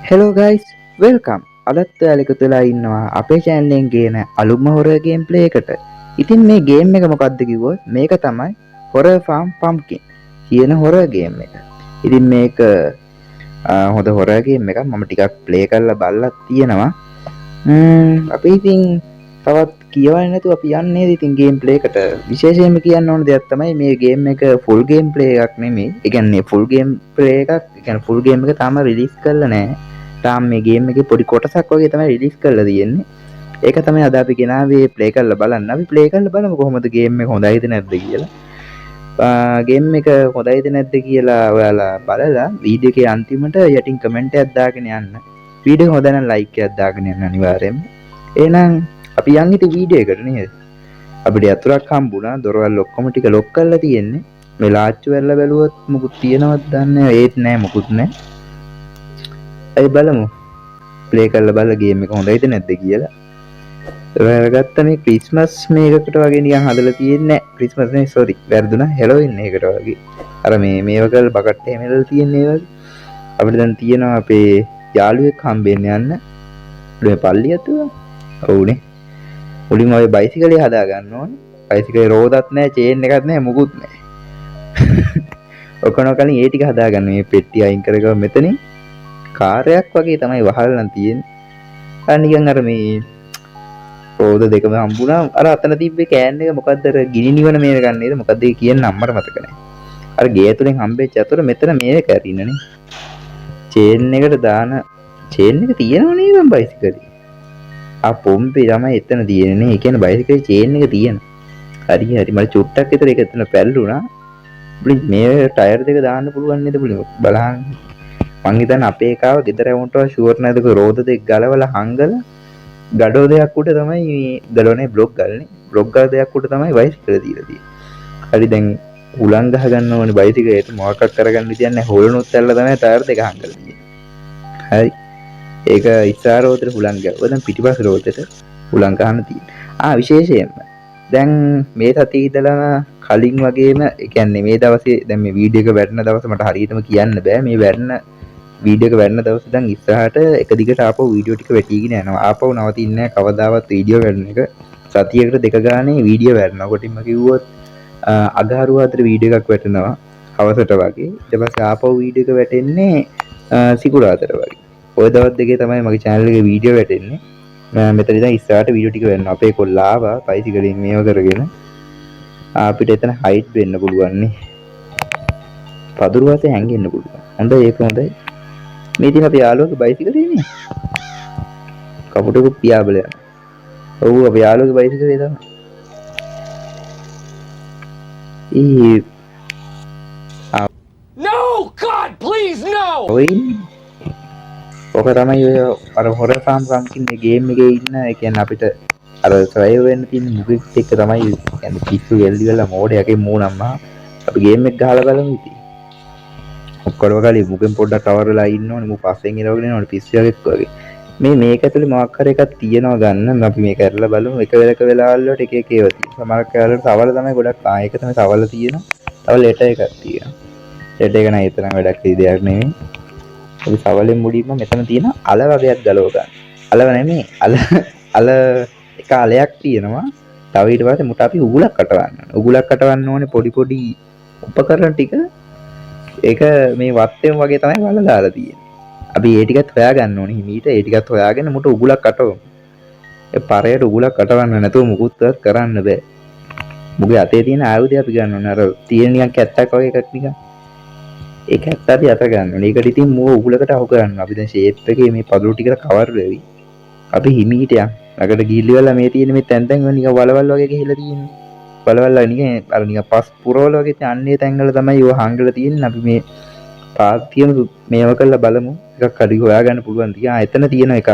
Hello guys, welcome. අදත් ඔයාලා එකතු වෙලා ඉන්නවා අපේ channel එකෙන් ගේන අලුත්ම horror gameplay එකට. ඉතින් මේ game එක මොකක්ද කිව්වොත් මේක තමයි Horror Farm Pumpkin කියන horror game එක. ඉතින් මේක හොඳ horror game එකක්. මම ටිකක් play කරලා බලලා තියෙනවා. අපි ඉතින් තවත් කියවන්නේ නැතුව අපි යන්නේ ඉතින් gameplay එකට. විශේෂයෙන්ම කියන්න ඕන දෙයක් තමයි මේ game එක full gameplay එකක් නෙමෙයි. ඒ කියන්නේ full gameplay එකක්, ඒ කියන්නේ full game එක තාම release කරලා නැහැ. තාම මේ ගේම් එකේ පොඩි කොටසක් වගේ තමයි රිලීස් කරලා තියෙන්නේ. ඒක තමයි අද අපි ගෙනාවේ ප්ලේ කරලා බලන්න. අපි ප්ලේ කරලා බලමු කොහොමද ගේම් එක හොඳයිද නැද්ද කියලා. ගේම් එක හොඳයිද නැද්ද කියලා ඔයාලා බලලා වීඩියෝ එකේ අන්තිමට යටින් කමෙන්ට් එකක් දාගෙන යන්න. වීඩියෝ එක හොඳ නම් ලයික් එකක් දාගෙන යන්න අනිවාර්යයෙන්ම. එහෙනම් අපි යන් ඉතින් වීඩියෝ එකට නේද? අපිට යතුරක් හම්බුණා. දොරවල් ඔක්කොම ටික ලොක් කරලා තියෙන්නේ. මේ ලාච්චු වැල්ල බැලුවොත් මුකුත් තියෙනවද දන්නේ නැහැ. ඒත් නෑ මුකුත් නෑ. අයි බලමු ප්ලේ කරලා බලලා ගේම් එක හොඳයිද නැද්ද කියලා. ඔයාලා ගත්ත මේ ක්‍රිස්මස් මේකකට වගේ නිකන් හදලා තියෙන්නේ නැහැ. ක්‍රිස්මස් නේ සෝරි. වැරදුනා. හැලෝවින් එකකට වගේ. අර මේව කරලා බකට් එහෙම එලලා තියෙන්නේ වගේ. අපිට දැන් තියෙනවා අපේ යාළුවෙක් හම්බෙන්න යන්න. මේ පල්ලියට. ඔව්නේ. මුලින්ම ඔය බයිසිකලේ හදා ගන්න ඕනේ. බයිසිකලේ රෝදත් නැහැ, චේන් එකක් නැහැ, මුකුත් නැහැ. ඔකන කලින් ඒ ටික හදා ගන්න. මේ පෙට්ටිය අයින් කරගම මෙතනින් කාර්යයක් වගේ තමයි වහල් නම් තියෙන්නේ. අර නිකන් අර මේ රෝද දෙකම හම්බුණා. අර අතන තිබ්බේ කෑන් එක මොකද්ද අර ගිනි නිවන මේක ගන්න නේද? මොකද්ද ඒ කියන්නේ අම්මට මතක නැහැ. අර ගේ ඇතුලෙන් හම්බෙච්ච අතර මෙතන මේක ඇරින්නනේ. චේන් එකට දාන චේන් එක තියෙනව නේද බයිසිකලේ? ආ පොම්පේ තමයි එතන තියෙන්නේ. ඒ කියන්නේ බයිසිකලේ චේන් එක තියෙනවා. හරි හරි මට චුට්ටක් විතර ඒක එතන පැල්ලුණා. බ්ලින් මේ ටයර් දෙක දාන්න පුළුවන් නේද බලන්න. මං හිතන්නේ අපේ එකාව ගෙදර වුණට ෂුවර් නැදක රෝද දෙක ගලවලා හංගලා ගඩොල් දෙයක් උඩ තමයි මේ ගලවන්නේ බ්ලොක් ගල්නේ. බ්ලොක් ගල් දෙයක් උඩ තමයි බයිසිකල් දීලා තියෙන්නේ. හරි දැන් උලන් ගහ ගන්න ඕනේ බයිසිකලේට මොකක්වත් කරගන්න විදියක් නැහැ. හොලනොත් ඇල්ලලා තමයි ටයර් දෙක හංගලා තියෙන්නේ. හරි. ඒක ඉස්සාර රෝදෙට හුලං ගාව. දැන් පිටිපස්ස රෝදෙට හුලං ගන්න තියෙන්නේ. විශේෂයෙන්ම දැන් මේ සතියේ ඉඳලා කලින් වගේම ඒ කියන්නේ මේ දවසේ දැන් මේ වීඩියෝ එක වැඩන දවස මට හරියටම කියන්න බෑ. මේ වැඩන වීඩියෝ එක වැඩන දවසේ දැන් ඉස්සරහට එක දිගට ආපහු වීඩියෝ ටික වැටීගෙන යනවා. ආපහු නවතින්නේ නැහැ කවදාවත් වීඩියෝ වැඩන එක. සතියකට දෙක ගානේ වීඩියෝ වැඩනවා. කොටින්ම කිව්වොත් අගහරුවාතර වීඩියෝ එකක් වැටෙනවා හවසට වගේ. ඊට පස්සේ ආපහු වීඩියෝ එක වැටෙන්නේ සිකුරාදට වගේ. ඔය දවස් දෙකේ තමයි මගේ channel එකේ වීඩියෝ වැටෙන්නේ. මෙතන ඉඳන් ඉස්සරහට වීඩියෝ ටික වෙනවා. අපේ කොල්ලා ආවා බයිසිකලෙන් මේව කරගෙන. අපිට එතන හයිට් වෙන්න පුළුවන් නේ. පදුරු වාසේ හැංගෙන්න පුළුවන්. හොඳයි ඒක හොඳයි. මේ ඉතින් අපි යාළුවගේ බයිසිකලේ නේ. කපුටක පියාබල යන. ඔව් අපි යාළුවගේ බයිසිකලේ තමයි. No, God, please, no! ඔය ඔක තමයි ඔය අර හොරර් ෆාම් පුම්කින් ගේම් එකේ ඉන්න ඒ කියන්නේ අපිට අර සර්වයිව් වෙන්න තියෙන මුගෙක් එක තමයි කියන්නේ පිස්සු වෙල්ලි වෙලා මෝඩයගේ මූණම්මා අපි ගේම් එක ගහලා බලමු ඉතින්. ඔක්කොම ගාලි මුගෙන් පොඩ්ඩක් කවර් වෙලා ඉන්න ඕනේ. මු පස්සෙන් ඉරවගෙන යනවනේ පිස්සුවෙක් වගේ. මේක ඇතුලේ මොකක් හරි එකක් තියෙනවා ගන්න. අපි මේක කරලා බලමු. එක වෙලාවල් වලට එක එක ඒවා තියෙනවා. සමහරක් වෙලාවලට සවල තමයි ගොඩක් ඒක තමයි සවල තියෙනවා. තව ලෙටර් එකක් තියෙනවා. ලෙටර් එක නම් ඒ තරම් වැඩක් දෙයක් නෙමෙයි. අපි සවලෙන් මුලින්ම මෙතන තියෙන අල වගේක් ගලව ගන්න. අලව නෙමෙයි අල එක අලයක් තියෙනවා. තව ඊට පස්සේ මුට අපි උගුලක් කටවන්න. උගුලක් කටවන්න ඕනේ පොඩි පොඩි උපකරණ ටික. ඒක මේ වත්තෙන් වගේ තමයි වල දාලා තියෙන්නේ. අපි ඒ ටිකත් හොයාගන්න ඕනේ හිමීට. ඒ ටිකත් හොයාගෙන මුට උගුලක් කටවමු. ඒ පරයට උගුලක් කටවන්න නැතුව මුකුත්වත් කරන්න බෑ. මුගේ අතේ තියෙන ආයුධය අපි ගන්න ඕනේ. අර තියෙන නිකන් කැත්තක් වගේ එකක් නිකන්. ඒක ඇත්ත අපි අත ගන්න ඕනේ. ඒකට ඉතින් මෝ උගුලකට අහු කරන්න. අපි දැන් ෂේප් එකේ මේ පදුරු ටිකට කවර් වෙවි. අපි හිමීට යන්. ළඟට ගිහිල්ලා මේ තියෙන මේ තැන් තැන් නිකන් වලවල් වගේ ගිහිල්ලා තියෙන්නේ. වලවල් නිකන් අර නිකන් පස් පුරවල වගේ තන්නේ තැන්වල තමයි ඔය හංගලා තියෙන්නේ. අපි මේ පාත්තියම මේව කරලා බලමු. එකක් හරි හොයාගන්න පුළුවන් තියා. එතන තියෙන එකක්.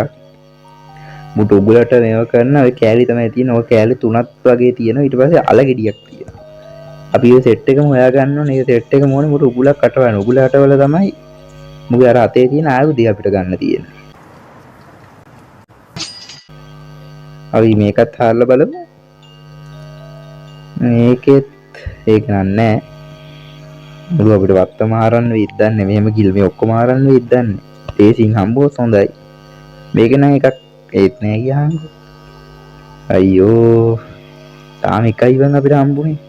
මුට උගුලට මේව කරන ඔය කෑලි තමයි තියෙන්නේ. ඔය කෑලි තුනක් වගේ තියෙනවා. ඊට පස්සේ අල ගෙඩියක් තියෙනවා. අපි මේ සෙට් එකම හොයාගන්න ඕනේ. මේ සෙට් එකම ඕනේ මුට උගුලක් කටවන්න. උගුල කටවල තමයි මුගේ අර අතේ තියෙන ආයුධය අපිට ගන්න තියෙන්නේ. අපි මේකත් හරලා බලමු. මේකෙත් ඒක නෑ. මුළු අපිට වත්තම හරන්න වෙයිද දන්නේ. මෙහෙම කිල් මේ ඔක්කොම හරන්න වෙයිද දන්නේ. තේසින් හම්බුවොත් හොඳයි. මේක නම් එකක් ඒත් නෑ ගියාංගෝ. අයියෝ තාම එකයි වන් අපිට හම්බුනේ.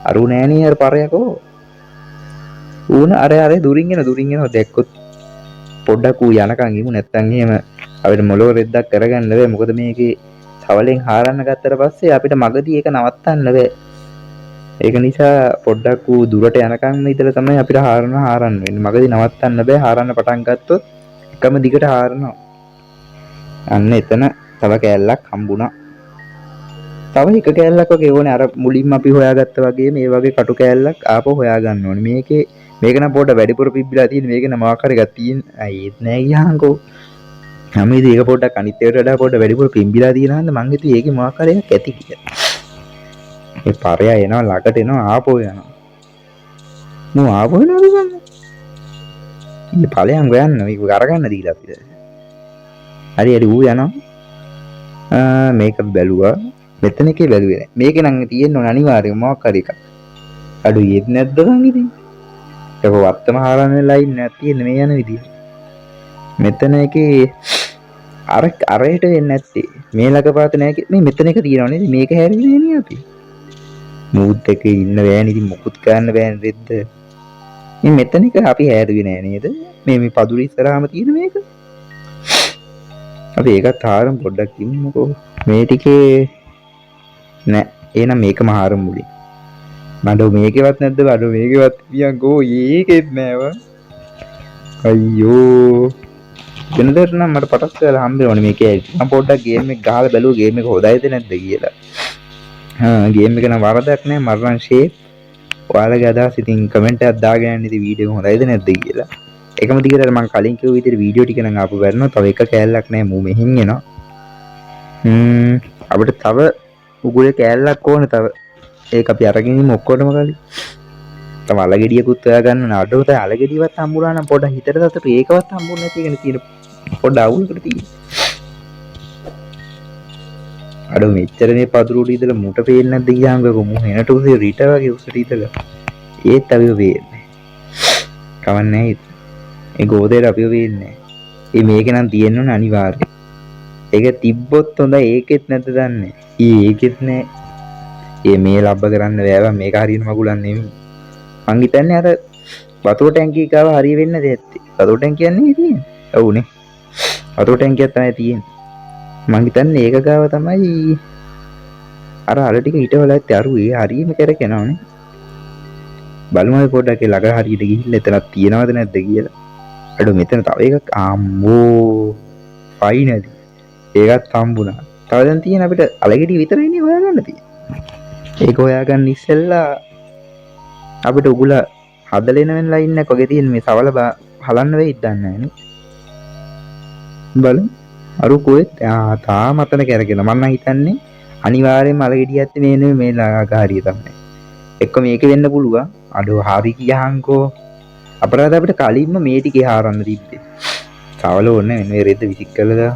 අරු නෑනේ අර පරයකෝ. ඌන අර දුරින් එනවා දැක්කොත් පොඩ්ඩක් ඌ යනකන් ඉමු නැත්තම් එහෙම අපිට මොලෝ රෙද්දක් කරගන්න බෑ. මොකද මේකේ සවලෙන් හාරන්න ගත්තට පස්සේ අපිට මගදී ඒක නවත්තන්න බෑ. ඒක නිසා පොඩ්ඩක් ඌ දුරට යනකම් ඉතල තමයි අපිට හාරන්න වෙන්නේ. මගදී නවත්තන්න බෑ. හාරන්න පටන් ගත්තොත් එකම දිගට හාරනවා. අන්න එතන තව කෑල්ලක් හම්බුණා. තව එක කෑල්ලක් වගේ ඕනේ. අර මුලින්ම අපි හොයාගත්තා වගේ මේ වගේ කටු කෑල්ලක් ආපහු හොයා ගන්න ඕනේ. මේක නම් පොඩ වැඩිපුර පිබ්බිලා තියෙන. මේක නම් මොකක් හරි එකක් තියෙන. අයියෙත් නෑ ගියාංකෝ. මම ඉතින් ඒක පොඩ්ඩක් අනිත් ඒවාට වඩා පොඩ වැඩිපුර පිම්බිලා තියෙනවා නම් මං හිතුවේ ඒකේ මොකක් හරි එකක් ඇති කියලා. මේ පරයා එනවා ළඟට එනවා ආපහු යනවා. මම ආපහු යනවාද ගන්න? ඉතින් ඵලයන් ගොයන්න මේක අරගන්න දීලා අපිට. හරි ඌ යනවා. මේක බැලුවා. මෙතන එකේ බැලුවේ නෑ. මේකේ නම් තියෙන්න ඕන අනිවාර්යයෙන් මොකක් හරි එකක්. අඩු යෙත් නැද්ද ගන් ඉතින්? ඒක වත්තම හරන්න ලයින් නැත් තියෙන්නේ මේ යන විදිය. මෙතන එකේ අරයට වෙන්නේ නැත්තේ මේ ළඟපාත නැහැ මේ මෙතන එක තියෙනවා නේද මේක හැරෙන්නේ නේ අපි මූත් එක ඉන්න බෑනේ ඉතින් මොකුත් කරන්න බෑනේ රෙද්ද මේ මෙතන එක අපි හැරුවේ නෑ නේද මේ පදුර ඉස්සරහාම තියෙන මේක අපි ඒකත් හාරමු පොඩ්ඩක් ඉන්නකෝ මේ ටිකේ නෑ එහෙනම් මේකම හාරමු මුලින් බඩෝ මේකේවත් නැද්ද බඩෝ මේකේවත් පියන්කෝ ඒකෙත් නෑව අයියෝ වෙනදට නම් මට පටස් කරලා හම්බෙන්නේ මේකේ මම පොඩ්ඩක් ගේම් එක ගහලා බැලුවා ගේම් එක හොඳයිද නැද්ද කියලා. ගේම් එක නම් වරදක් නෑ මරණ ෂේප්. ඔයාලගේ අදහස් ඉතින් කමෙන්ට් එකක් දාගෙන යන්න ඉතින් වීඩියෝ හොඳයිද නැද්ද කියලා. එකම දිගට මම කලින් කිව්ව විදිහට වීඩියෝ ටික නම් ආපු ගන්නවා. තව එක කෑල්ලක් නෑ මූ මෙහින් එනවා. අපිට තව උගුලේ කෑල්ලක් ඕන තව. ඒක අපි අරගෙන ඉමු ඔක්කොටම කලින්. තව අලගෙඩියකුත් හොයා ගන්න ඕන. අඩෝ තව අලගෙඩියවත් හම්බුනා නම් පොඩ්ඩක් හිතට සතුටු ඒකවත් හම්බුනේ නැති එකනේ තියෙන පොඩ්ඩ අවුලකට තියෙන්නේ. අඩෝ මෙච්චර මේ පදුරුට ඉඳලා මුට පේන්නේ නැද්ද ගියාම්කෝ මු එනට උසේ රිට වගේ උසට ඉඳලා ඒත් අපිව පේන්නේ. කවන්නේ ඒ ගෝදේට අපිව පේන්නේ. මේක නම් තියෙන්න ඕන අනිවාර්යයෙන්. ඒක තිබ්බොත් හොඳයි ඒකෙත් නැද්ද දන්නේ. ඒකෙත් නෑ. මේ ලබ්බ කරන්න බෑවා මේක හරියන මගුලක් නෙමෙයි. මං හිතන්නේ අර වතුර ටැංකිය ගාව හරිය වෙන්නේ නැති ඇත්තේ. වතුර ටැංකියක් නේ තියෙන්නේ. ඔව්නේ. වතුර ටැංකියක් තමයි තියෙන්නේ. මං හිතන්නේ ඒක ගාව තමයි අර ටික හිටවල ඇත්තේ අරුවේ හරියම කරකනවනේ. බලමු අපි පොඩ්ඩක් ළඟ හරියට ගිහිල්ලා එතනක් තියනවද නැද්ද කියලා. අඩෝ මෙතන තව එකක් අම්මෝ ෆයිනලි ඒකත් හම්බුණා. තව දැන් තියෙන අපිට අලගෙඩි විතරයිනේ හොයාගන්න තියෙන්නේ. ඒක හොයාගන්න ඉස්සෙල්ලා අපිට උගුල හදලෙන වෙන ලයින් එකක් වගේ තියෙන මේ සවල හලන්න වෙයිද දන්නේ නැහැ නේ. බලමු. අරු කොහෙද? තාම අතන කරගෙන මම නම් හිතන්නේ අනිවාර්යයෙන්ම අලගෙඩිය ඇත්තේ මේ නෙමෙයි මේ ලාගාරිය තමයි. එක්ක මේක වෙන්න පුළුවන්. අඩෝ හරි කියහන්කෝ. අපරාධ අපිට කලින්ම මේ ටිකේ හාරන්න තිබ්බේ. සවල ඕනේ මේ රෙද්ද විසික් කළා දා.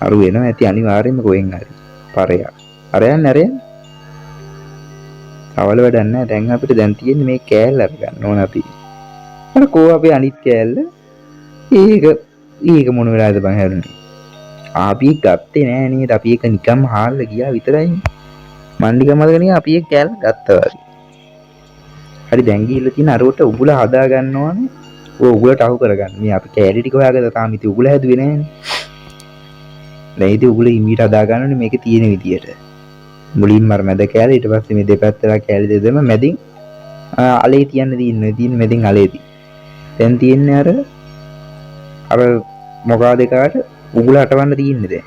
අරු වෙනවා ඇති අනිවාර්යයෙන්ම කොහෙන් හරි. පරයා. අරයන් නැරයන්. සවල වැඩක් නැහැ. දැන් අපිට දැන් තියෙන්නේ මේ කෑල්ල අරගන්න ඕන අපි. අර කෝ අපේ අනිත් කෑල්ල. ඒක මොන වෙලාවද බං හැරුනේ? අපි ගත්තේ නෑ නේද? අපි ඒක නිකම්ම හාල්ලා ගියා විතරයි. මන්ඩික මල්ගනිය අපි ඒක කෑල්ල ගත්තා වගේ. හරි දැන් ගිහිල්ලා තියෙන අරවට උගුල හදා ගන්න ඕනේ. ඔය උගුලට අහු කරගන්න. මේ අපි කෑලි ටික හොයාගත්තා තාම ඉතින් උගුල හැදුවේ නෑනේ. දැන් ඉතින් උගුල ඉමීට හදා ගන්න ඕනේ මේකේ තියෙන විදියට. මුලින්ම අර මැද කෑලි ඊට පස්සේ මේ දෙපැත්තලා කෑලි දෙදෙම මැදින් අලේ තියෙන මැදින් අලේදී. දැන් තියෙන්නේ අර මොකා දෙකාට උගුල හටවන්න තියෙන්නේ දැන්.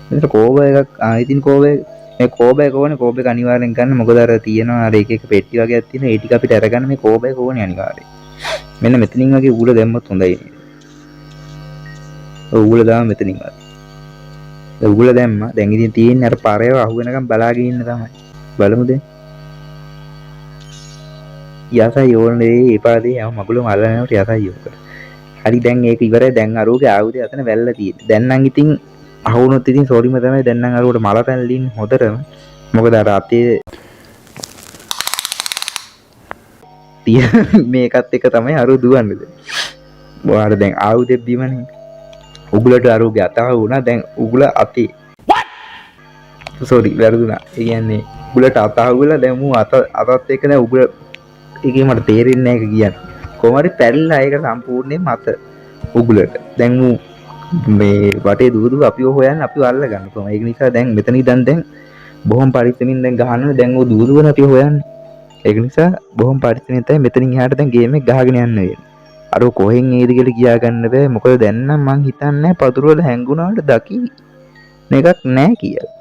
මෙතන කෝබ එකක් ඉතින් කෝබේ මේ කෝබ එක ඕනේ කෝබ එක අනිවාර්යෙන් ගන්න මොකද අර තියෙනවා අර එක එක පෙට්ටි වගේක් තියෙනවා ඒ ටික අපිට අරගන්න මේ කෝබ එක ඕනේ අනිවාර්යෙන්. මෙන්න මෙතනින් වගේ උගුල දැම්මොත් හොඳයි නේද? ඔය උගුල දාම මෙතනින් වගේ. ඒ උගුල දැම්මා. දැන් ඉතින් තියෙන්නේ අර පාරේව අහු වෙනකම් බලාගෙන ඉන්න තමයි. බලමු දැන්. යසයි ඕනේ ඒපාදී යම මගුලම අල්ලනකොට යසයි ඕක. හරි දැන් ඒක ඉවරයි දැන් අරෝගේ ආයුධය අතන වැල්ලා තියෙන්නේ. දැන් නම් ඉතින් අහුනොත් ඉතින් සෝරිම තමයි දැන් නම් අරෝට මල පැනලින් හොදටම. මොකද අර අතේ මේකත් එක තමයි අරෝ දුවන්නේ. ඔයාලා දැන් ආයුධෙක් බිමනේ. උගලට අරුගේ අතහ වුණා. දැන් උගල අතේ. සෝරි වැරදුනා. ඒ කියන්නේ උගලට අතහ වෙලා දැන් මූ අතත් එක්ක දැන් උගල ඒකේ මට තේරෙන්නේ නැහැ ඒක කියන්නේ. කොහොම හරි පැරිලා ඒක සම්පූර්ණයෙන්ම අත උගලට. දැන් මූ මේ වටේ දුව අපිව හොයන්න අපිව අල්ල ගන්න කොහොම. ඒක නිසා දැන් මෙතන ඉඳන් දැන් බොහොම පරිස්සමින් දැන් ගහන්න. දැන් ඔය දුවන අපිව හොයන්නේ. ඒක නිසා බොහොම පරිස්සමෙන් තමයි මෙතනින් එහාට දැන් ගේම් එක ගහගෙන යන්න වෙන්නේ. අර කොහෙන් එයිද කියලා කියා ගන්න බෑ. මොකද දැන් නම් මං හිතන්නේ පතුරු වල හැංගුණාට දකි එකක් නැහැ කියලා.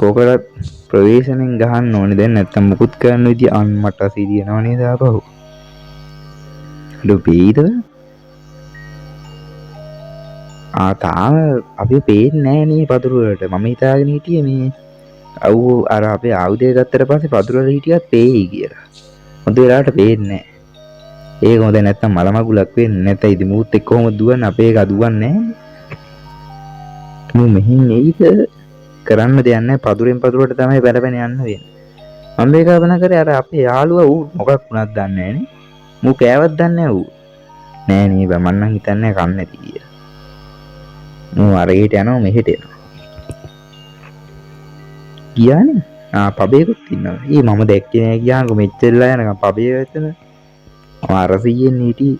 කොකලත් ප්‍රවේශමෙන් ගහන්න ඕනේ. දැන් නැත්තම් මුකුත් කරන්න විදිය අම්මට සිරියනවා නේද ආපහු. ලොබීද? තාම අපි පේන්නේ නැහැ නේ පතුරු වලට. මම හිතාගෙන හිටියේ මේ අර අපේ ආයුධය ගත්තට පස්සේ පතුරු වල හිටියත් පේයි කියලා. හොඳ වෙලාවට පේන්නේ නැහැ. ඒක හොඳ නැත්තම් මල මගුලක් වෙන්නේ නැතයි. ඉතින් මූත් එක්ක කොහොමද දුවන්නේ? අපේ එක දුවන්නේ නැහැ. මූ මෙහින් එයිද? කරන්න දෙයක් නැහැ. පතුරෙන් පතුරට තමයි බැලපෙන යන්න වෙන්නේ. මම මේක කල්පනා කරේ අර අපේ යාළුවා ඌ මොකක් වුණත් දන්නේ නැහැ නේ. මූ කෑවත් දන්නේ නැහැ ඌ. නෑ නේ බෑ මං නම් හිතන්නේ කන්නේ නැති කියලා. මූ අර හෙට යනවා මෙහෙට එනවා. ගියානේ. පබේකුත් ඉන්නවා. මම දැක්කේ නෑ ගියාන්කො මෙච්චරලා යනකම් පබේ වෙතන. අර 100න් හිටියේ.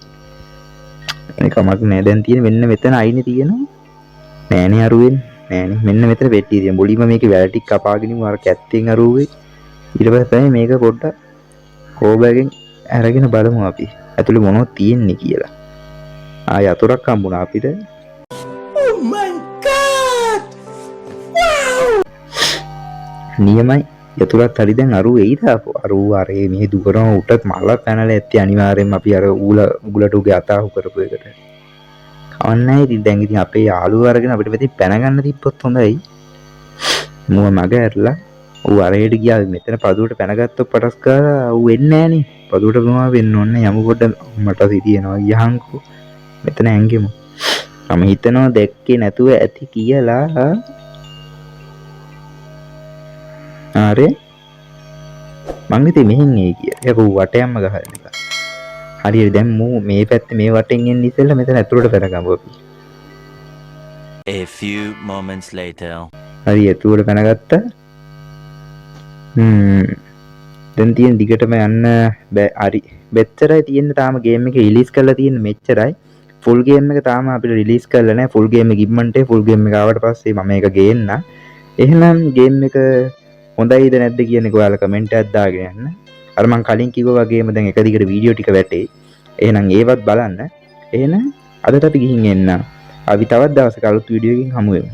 මේ කමක් නෑ දැන් තියෙන මෙන්න මෙතන අයිනේ තියෙනවා. නෑනේ අරුවෙන්නේ. නෑනේ මෙන්න මෙතන පෙට්ටිය තියෙන. බොලිම මේකේ වැල ටික කපාගෙන ඉමු අර කැත්තෙන් අරුවේ. ඊට පස්සේ තමයි මේක පොඩ්ඩක් කෝබෑගෙන් අරගෙන බලමු අපි. ඇතුලේ මොනවද තියෙන්නේ කියලා. යතුරක් හම්බුණා අපිට. Oh my god! Wow! නියමයි. යතුරත් හරි දැන් අරු එයිද අරු අරේ මේ දුකරම උටත් මල පැනලා ඇත්තේ අනිවාර්යෙන්ම අපි අර උගලට උගේ අතාහු කරපු එකට. කවන්නෑ ඉතින් දැන් ඉතින් අපේ යාළුවෝ අරගෙන අපිට පැති පැන ගන්න තිබ්බොත් හොඳයි. මම මග ඇරලා ඌ අරේට ගියා මෙතන පදුවට පැනගත්තොත් පටස් ගාලා ඌ එන්නේ නෑනේ. පදුවට මොනවා වෙන්න ඕනේ යමු පොඩ්ඩ මට සිටියනවා ගියහන්කෝ. මෙතන ඇංගෙමු. මම හිතනවා දැක්කේ නැතුව ඇති කියලා. ආරේ මං හිතේ මෙහෙන් එයි කියලා. ඒක ඌ වටයන්ම ගහලා නිකන්. හරියට දැන් මූ මේ පැත්තේ මේ වටෙන් එන්නේ ඉස්සෙල්ලා මෙතන ඇතුළට පැනගමු අපි. A few moments later. හරි ඇතුළට පැනගත්තා. දැන් තියෙන දිගටම යන්න බෑ. හරි. මෙච්චරයි තියෙන්නේ තාම ගේම් එක රිලීස් කරලා තියෙන්නේ මෙච්චරයි. ෆුල් ගේම් එක තාම අපිට රිලීස් කරලා නැහැ. ෆුල් ගේම් එක ඉක්මනට ෆුල් ගේම් එක ආවට පස්සේ මම මේක ගේන්න. එහෙනම් ගේම් එක හොඳයිද නැද්ද කියන එක ඔයාලා කමෙන්ට් එකක් දාගෙන යන්න. අර මං කලින් කිව්වා වගේම දැන් එක දිගට වීඩියෝ ටික වැටේ. එහෙනම් ඒවත් බලන්න. එහෙනම් අදට අපි ගිහින් එන්න. අපි තවත් දවසක අලුත් වීඩියෝ එකකින් හමු වෙමු.